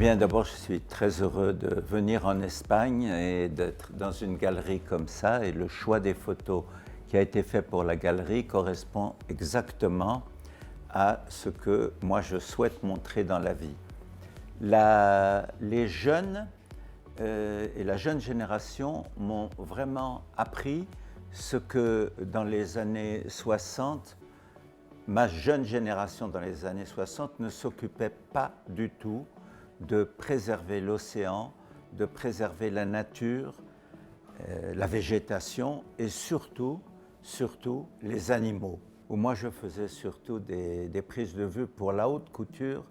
bien, d'abord, je suis très heureux de venir en Espagne et d'être dans une galerie comme ça. Et le choix des photos qui a été fait pour la galerie correspond exactement à ce que moi je souhaite montrer dans la vie. Les jeunes et la jeune génération m'ont vraiment appris ce que dans les années 60, ma jeune génération dans les années 60 ne s'occupait pas du tout de préserver l'océan, de préserver la nature, la végétation et surtout les animaux. Où moi je faisais surtout des prises de vue pour la haute couture,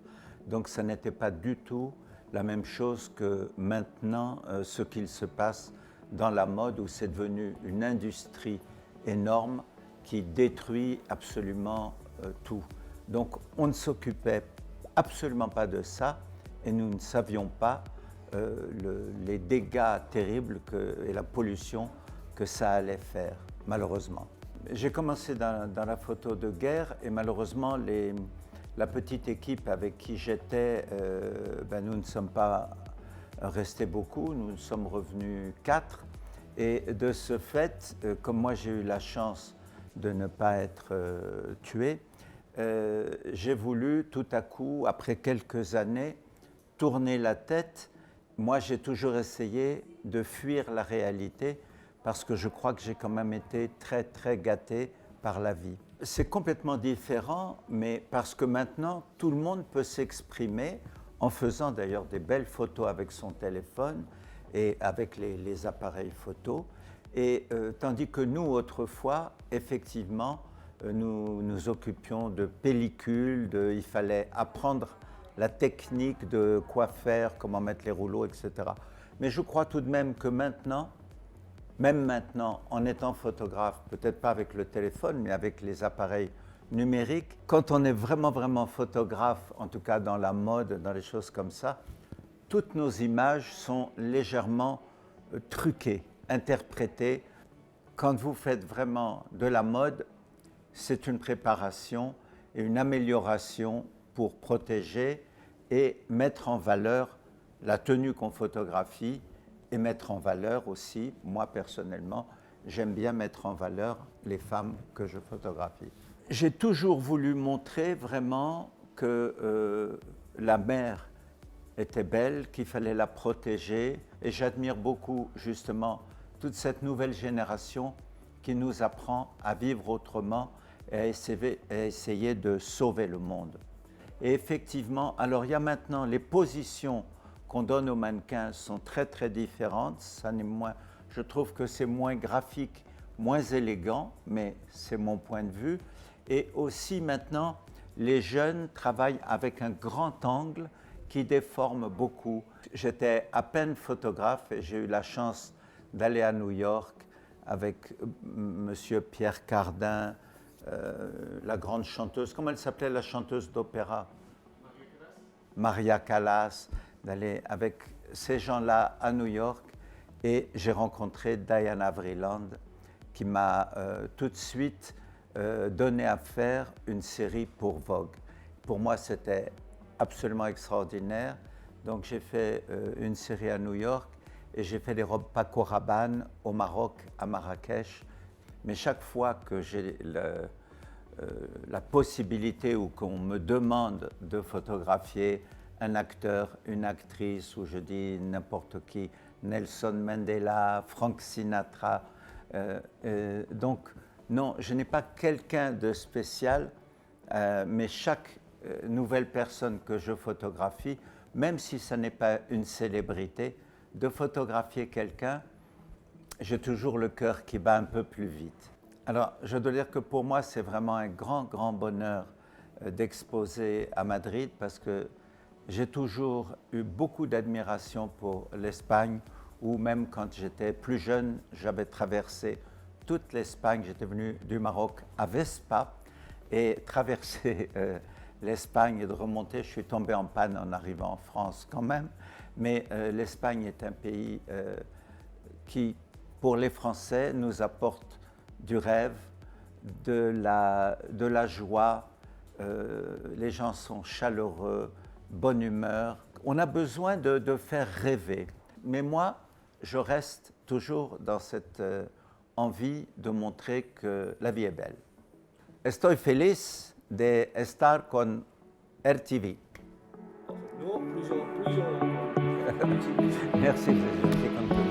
donc ça n'était pas du tout la même chose que maintenant ce qu'il se passe dans la mode où c'est devenu une industrie énorme qui détruit absolument tout. Donc on ne s'occupait absolument pas de ça et nous ne savions pas les dégâts terribles et la pollution que ça allait faire, malheureusement. J'ai commencé dans la photo de guerre et malheureusement la petite équipe avec qui j'étais, nous ne sommes pas restés beaucoup, nous sommes revenus 4 et de ce fait, comme moi j'ai eu la chance de ne pas être tué, j'ai voulu tout à coup, après quelques années, tourner la tête. Moi j'ai toujours essayé de fuir la réalité parce que je crois que j'ai quand même été très gâté par la vie. C'est complètement différent, mais parce que maintenant, tout le monde peut s'exprimer en faisant d'ailleurs des belles photos avec son téléphone et avec les appareils photo. Et tandis que nous, autrefois, effectivement, nous nous occupions de pellicules, il fallait apprendre la technique de quoi faire, comment mettre les rouleaux, etc. Mais je crois tout de même que maintenant, même maintenant, en étant photographe, peut-être pas avec le téléphone, mais avec les appareils numériques, quand on est vraiment photographe, en tout cas dans la mode, dans les choses comme ça, toutes nos images sont légèrement truquées, interprétées. Quand vous faites vraiment de la mode, c'est une préparation et une amélioration pour protéger et mettre en valeur la tenue qu'on photographie et mettre en valeur aussi, moi personnellement, j'aime bien mettre en valeur les femmes que je photographie. J'ai toujours voulu montrer vraiment que la mer était belle, qu'il fallait la protéger et j'admire beaucoup justement toute cette nouvelle génération qui nous apprend à vivre autrement et à essayer de sauver le monde. Et effectivement, alors il y a maintenant les positions qu'on donne aux mannequins sont très différentes. Je trouve que c'est moins graphique, moins élégant, mais c'est mon point de vue. Et aussi maintenant, les jeunes travaillent avec un grand angle qui déforme beaucoup. J'étais à peine photographe et j'ai eu la chance d'aller à New York avec monsieur Pierre Cardin, la grande chanteuse, comment elle s'appelait la chanteuse d'opéra ? Maria Callas, d'aller avec ces gens-là à New York et j'ai rencontré Diana Vreeland qui m'a tout de suite donné à faire une série pour Vogue. Pour moi, c'était absolument extraordinaire. Donc j'ai fait une série à New York et j'ai fait des robes Paco Rabanne au Maroc, à Marrakech. Mais chaque fois que j'ai la possibilité ou qu'on me demande de photographier un acteur, une actrice, ou je dis n'importe qui, Nelson Mandela, Frank Sinatra. Donc, non, je n'ai pas quelqu'un de spécial, mais chaque nouvelle personne que je photographie, même si ce n'est pas une célébrité, de photographier quelqu'un, j'ai toujours le cœur qui bat un peu plus vite. Alors, je dois dire que pour moi, c'est vraiment un grand bonheur d'exposer à Madrid parce que j'ai toujours eu beaucoup d'admiration pour l'Espagne où même quand j'étais plus jeune, j'avais traversé toute l'Espagne. J'étais venu du Maroc à Vespa et traverser l'Espagne et de remonter. Je suis tombé en panne en arrivant en France quand même, mais l'Espagne est un pays qui, pour les Français, nous apporte du rêve, de la joie. Les gens sont chaleureux, bonne humeur. On a besoin de faire rêver. Mais moi, je reste toujours dans cette envie de montrer que la vie est belle. Estoy feliz de estar con RTV. No, plus. Merci, je suis content.